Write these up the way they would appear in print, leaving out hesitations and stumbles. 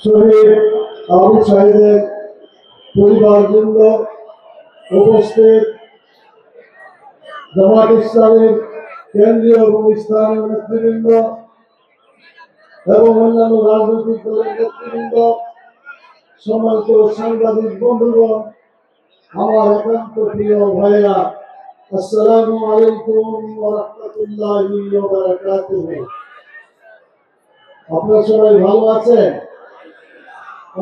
শহীদ আবু সাইদের পরিবারবৃন্দ, উপস্থিত জামাত ইসলামের কেন্দ্রীয় এবং স্থানীয় নেতৃবৃন্দ এবং অন্যান্য রাজনৈতিক দলের নেতৃবৃন্দ, সম্মানিত সাংবাদিক বন্ধুগণ, আমার একান্ত প্রিয় ভাইরা, আসসালামু আলাইকুম ওয়া রাহমাতুল্লাহি ওয়া বারাকাতুহু। আপনারা সবাই ভালো আছেন?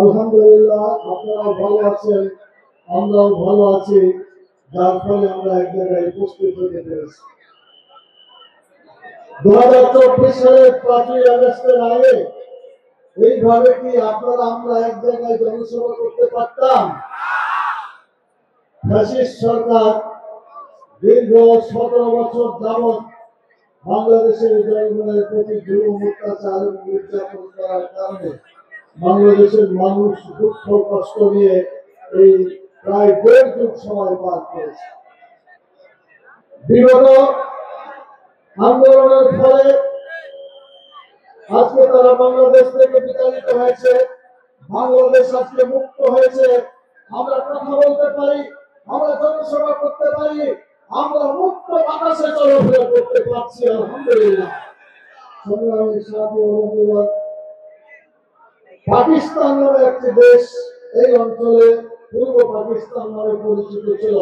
আলহামদুলিল্লাহ, আপনারাও ভালো আছেন, আমরাও ভালো আছি, যার ফলে আমরা এক জায়গায় উপস্থিত হতে পেরেছি। 2024 সালের 5ই আগস্টের আগে এইভাবে কি আপনারা আমরা এক জায়গায় জনসভা করতে পারতাম? ফ্যাসিস্ট সরকার দীর্ঘ 17 বছর যাবৎ বাংলাদেশের জনগণের প্রতি জুলুম, অত্যাচার এবং নির্যাতন করার কারণে বাংলাদেশের মানুষ দুঃখ কষ্ট নিয়ে এই প্রায় 1.5 যুগ সময় পার করেছে। বিগত আন্দোলনের ফলে আজকে তারা বাংলাদেশ থেকে বিতাড়িত হয়েছে, বাংলাদেশ আজকে মুক্ত হয়েছে। আমরা কথা বলতে পারি, আমরা জনসভা করতে পারি, আমরা মুক্ত বাতাসে চলাফেরা করতে পারছি, আলহামদুলিল্লাহ। পাকিস্তান নামে একটি দেশ এই অঞ্চলে পূর্ব পাকিস্তান নামে পরিচিত ছিল,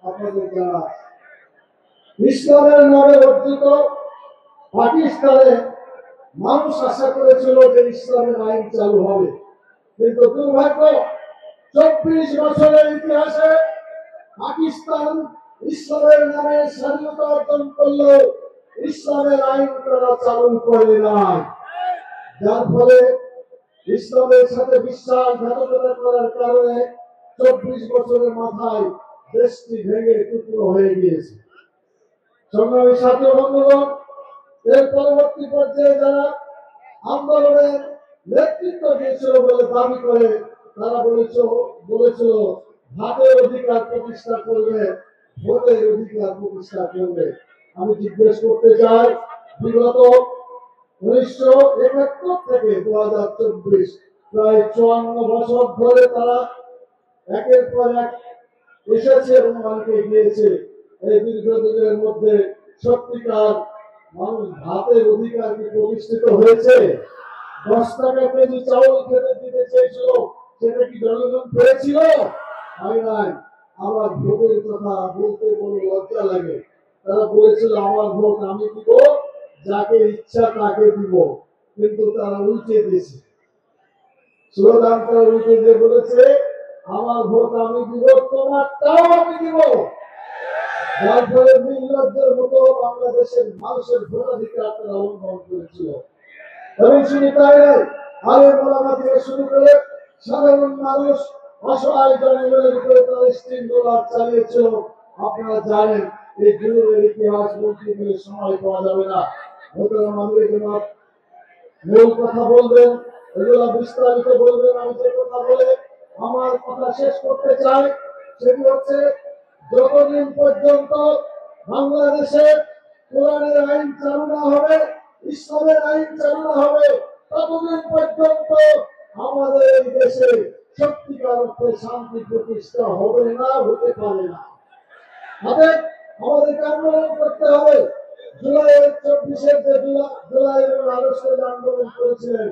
আপনাদের জানা। ইসলামের নামে অর্জিত পাকিস্তানে মানুষ আশা করেছিল যে ইসলামের আইন চালু হবে, কিন্তু দুর্ভাগ্য 24 বছরের ইতিহাসে পাকিস্তান ইসলামের নামে স্বাধীনতা অর্জন করলেও ইসলামের আইন তারা চালু করে নাই, যার ফলে ইসলামের সাথে বিশ্বাসঘাতকতা করার কারণে 24 বছরের মাথায় দেশটি ভেঙে টুকরো হয়ে গিয়েছে। সংগ্রামী সাথী বন্ধুগণ, এর পরবর্তী পর্যায়ে যারা আন্দোলনের নেতৃত্ব দিয়েছিল বলে দাবি করে, তারা বলেছিল ভাতের অধিকার প্রতিষ্ঠা করবে, ভোটের অধিকার প্রতিষ্ঠা করবে। আমি জিজ্ঞেস করতে চাই, বিগত 1971 থেকে 2024 প্রায় 54 বছর ধরে তারা একের পর এক এসেছে এবং অনেকে গিয়েছে। এই দীর্ঘদিনের মধ্যে সত্যিকার মানুষ ভাতের অধিকার কি প্রতিষ্ঠিত হয়েছে? 10 টাকা কেজি চাউল খেতে দিতে চেয়েছিল, সেটা কি জনগণ পেয়েছিল? হয় নাই। আমার ভোটের কথা বলতে কোনো লজ্জা লাগে। তারা বলেছিল আমার ভোট আমি দিব, যাকে ইচ্ছা তাকে দিব, কিন্তু তারা উল্টে দিয়েছে স্লোগান। তারা উল্টে দিয়ে বলেছে আমার ভোট আমি দিব, তোমারটাও আমি দিব। যার ফলে নির্লজ্জের মতো বাংলাদেশের মানুষের ভোটাধিকার তারা লঙ্ঘন করেছিল। এবং শুধু তাই নয়, আলেম ওলামা থেকে শুরু করে সাধারণ মানুষ, অসহায় জনগণের উপরে তারা স্টিম রোলার চালিয়েছিল। আপনারা জানেন, এই যুগের ইতিহাস বলতে গেলে সময় পাওয়া যাবে না। মূল কথা বলবেন, এগুলা বিস্তারিত বলবেন। আমি যে কথা বলে আমার কথা শেষ করতে চাই সেটি হচ্ছে, যতদিন পর্যন্ত বাংলাদেশে কোরআনের আইন চালু না হবে, ইসলামের আইন চালু না হবে, ততদিন পর্যন্ত আমাদের এই দেশে সত্যিকার অর্থে শান্তি প্রতিষ্ঠা হবে না, হতে পারে না। আমাদেরকে আন্দোলন করতে হবে। জুলাই 24-এর যে জুলাই এবং আগস্টের আন্দোলন করেছিলেন,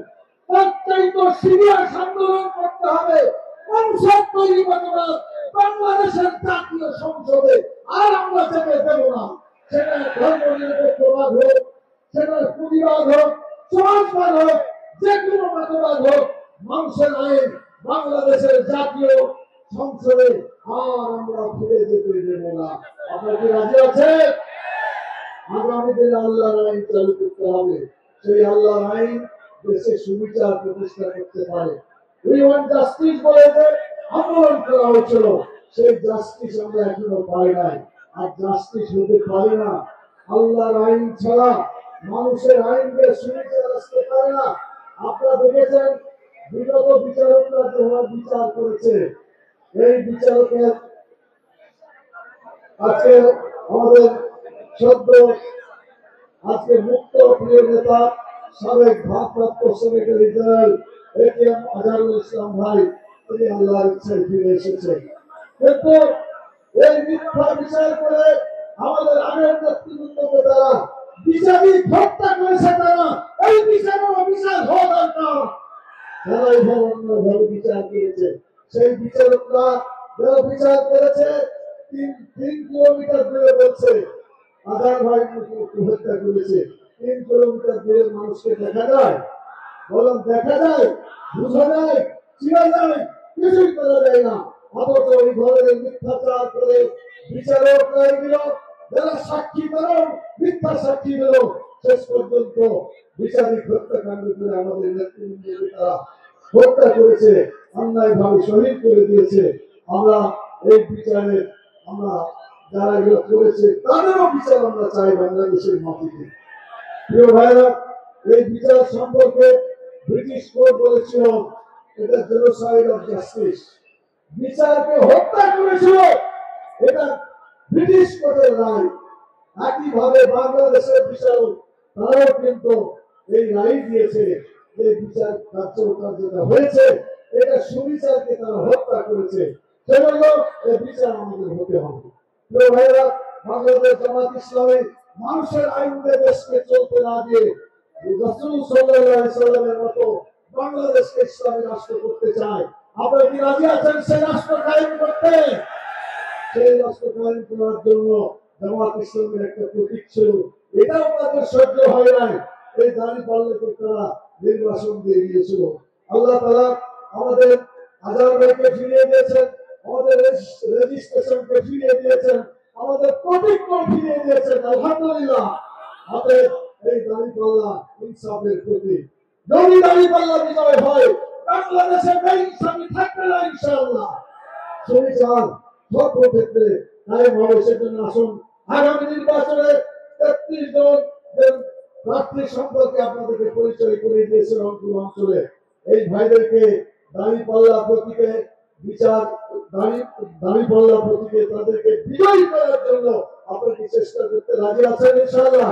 অত্যন্ত সিরিয়াস আন্দোলন করতে হবে। সংসদ তৈরি করতে হবে বাংলাদেশের জাতীয় সংসদে, আর আমরা যেতে দেব না। সেটা ধর্ম নিরপেক্ষবাদ হোক, সেটা পুঁজিবাদ হোক, সমাজবাদ হোক, যে কোনো মতবাদ হোক, মানুষের আইন বাংলাদেশের জাতীয় সংসদে আর আমরা ফিরে যেতে দেব না। আপনারা কি রাজি আছেন? আগামী দিনে আল্লাহর আইন চালু করতে হবে। সেই আল্লাহর আইন দেশে সুবিচার প্রতিষ্ঠা করতে পারে। উই ওয়ান্ট জাস্টিস বলে যে আন্দোলন করা হয়েছিল, সেই জাস্টিস আমরা এখনো পাই নাই। আর জাস্টিস হতে পারে না, আল্লাহর আইন ছাড়া মানুষের আইনকে সুবিচার আসতে পারে না। আপনারা দেখেছেন বিগত বিচারকরা যারা বিচার করেছে, এই বিচারকের আজকে আমাদের সদ্য আজকে মুক্ত প্রিয় নেতা, সাবেক ভারপ্রাপ্ত secretary general ATM Azharul Islam ভাই তিনি আল্লাহর ইচ্ছায় ফিরে এসেছেন। কিন্তু এই মিথ্যা বিচার করে আমাদের আগের নেতৃবৃন্দকে তারা বিচারিক হত্যা করেছে। তারা এই বিচারের বিচার হওয়া দরকার। যারা এইভাবে অন্যভাবে বিচার করেছে সেই বিচারকরা যারা বিচার করেছে 3 কিলোমিটার দূরে বলছে আজহার ভাই হত্যা করেছে। 3 কিলোমিটার দূরের মানুষকে দেখা যায়, বললাম দেখা যায়, বুঝা যায়, চিনা যায়, কিছুই করা যায় না। অথচ ওই ধরনের মিথ্যাচার করে বিচারক রায় দিল, যারা সাক্ষী দিল মিথ্যা সাক্ষী দিল, শেষ পর্যন্ত বিচারিক হত্যাকাণ্ড করে আমাদের নেতৃবৃন্দকে তারা হত্যা করেছে, অন্যায় ভাবে শহীদ করে দিয়েছে। আমরা এই বিচারে আমরা যারা এগুলো করেছে তাদেরও বিচার আমরা চাই বাংলাদেশের মাটিতে। প্রিয় ভাইরা, এই বিচার সম্পর্কে ব্রিটিশ কোর্ট বলেছিল এটা জেনোসাইড অফ জাস্টিস, বিচারকে হত্যা করেছিল, এটা ব্রিটিশ কোর্টের রায়। একইভাবে বাংলাদেশের বিচারক তারাও কিন্তু এই রায় দিয়েছে যে বিচার কার্যকর যেটা হয়েছে এটা সুবিচারকে তারা হত্যা করেছে, সেজন্য এই বিচার আমাদের হতে হবে। প্রিয় ভাইরা, বাংলাদেশ জামাত ইসলামী মানুষের আইনে দেশকে চলতে না দিয়ে রাসূল সাল্লাল্লাহু আলাইহি সাল্লামের মতো বাংলাদেশকে ইসলামী রাষ্ট্র করতে চায়। আপনারা কি রাজি আছেন সেই রাষ্ট্র কায়েম করতে? সেই রাষ্ট্র কায়েম করার জন্য জামাত ইসলামের একটা প্রতীক ছিল, এটাও তাদের সহ্য হয় নাই। এই দাঁড়িপাল্লাকে তারা নির্বাসন দিয়ে দিয়েছিল। আল্লাহ তাআলা আমাদের আজহার ভাইকে ফিরিয়ে দিয়েছেন, আমাদের রেজিস্ট্রেশনকে ফিরিয়ে দিয়েছেন, আমাদের প্রতীককে ফিরিয়ে দিয়েছেন। আলহামদুলিল্লাহ। আমাদের এই দাঁড়িপাল্লা ইনসাফের প্রতীক। যদি দাঁড়িপাল্লা বিজয় হয় বাংলাদেশে বেইনসাফি থাকবে না ইনশাআল্লাহ। সুবিচার সর্বক্ষেত্রে কায়েম হবে। সেজন্য আসুন আগামী নির্বাচনে ৩৩ জন প্রার্থী সম্পর্কে আপনাদেরকে পরিচয় করে দিয়েছে রংপুর অঞ্চলে। এই ভাইদেরকে দাঁড়িপাল্লা প্রতীকে বিচার দাঁড়িপাল্লা প্রতীকে তাদেরকে বিজয়ী করার জন্য আপনাকে চেষ্টা করতে রাজি আছেন ইনশাআল্লাহ।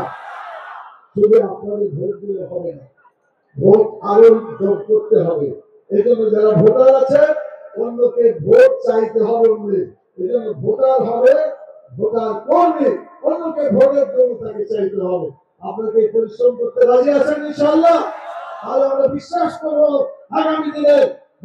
শুধু আপনাদের ভোট দিলে হবে না, ভোট আরো যোগ করতে হবে। এই জন্য যারা ভোটার আছে অন্যকে ভোট চাইতে হবে, এই জন্য ভোটার হবে, ভোটার করবে, অন্যকে ভোটের জন্য তাকে চাইতে হবে। আপনাকে পরিশ্রম করতে রাজি আছেন ইনশাআল্লাহ। আর আমরা বিশ্বাস করবো আগামী দিনে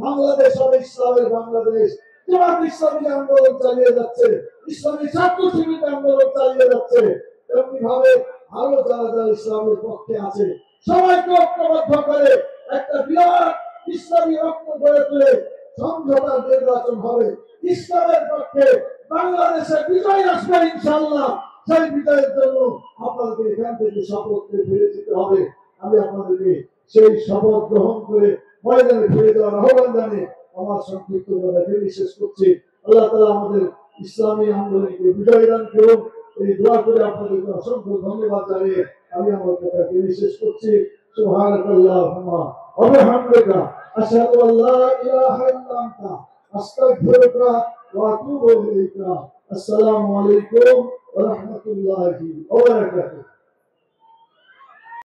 বাংলাদেশ হবে ইসলামের বাংলাদেশ। জামাত ইসলামী আন্দোলন চালিয়ে যাচ্ছে, ইসলামী ছাত্র শিবির আন্দোলন চালিয়ে যাচ্ছে, তেমনি ভাবে আরো যারা যারা ইসলামের পক্ষে আছে সবাইকে ঐক্যবদ্ধ করে একটা বিরাট ইসলামী ঐক্য গড়ে তুলে সমঝোতার নির্বাচন হবে। ইসলামের পক্ষে বাংলাদেশে বিজয় আসবে ইনশাআল্লাহ। সেই বিজয়ের জন্য আপনাদের এখান থেকে শপথ করে ফিরে যেতে হবে। আমি আপনাদেরকে সেই শপথ গ্রহণ করে ময়দানে ফিরে যাওয়ার আহ্বান জানিয়ে আমার সংক্ষিপ্ত কথাকে শেষ করছি। আল্লাহ তাআলা আমাদের ইসলামী আন্দোলনকে বিজয় দান করুন, এই দোয়া করে আপনাদেরকে অসংখ্য ধন্যবাদ জানিয়ে আমি আমার কথাকে শেষ করছি। সুবহানাকাল্লাহুম্মা ওয়া বিহামদিকা আশহাদু আল্লা ইলাহা ইল্লা আনতা আস্তাগফিরুকা ওয়া আতুবু ইলাইকা। আসসালামু আলাইকুম ওয়া রাহমাতুল্লাহি ওয়া বারাকাতুহু।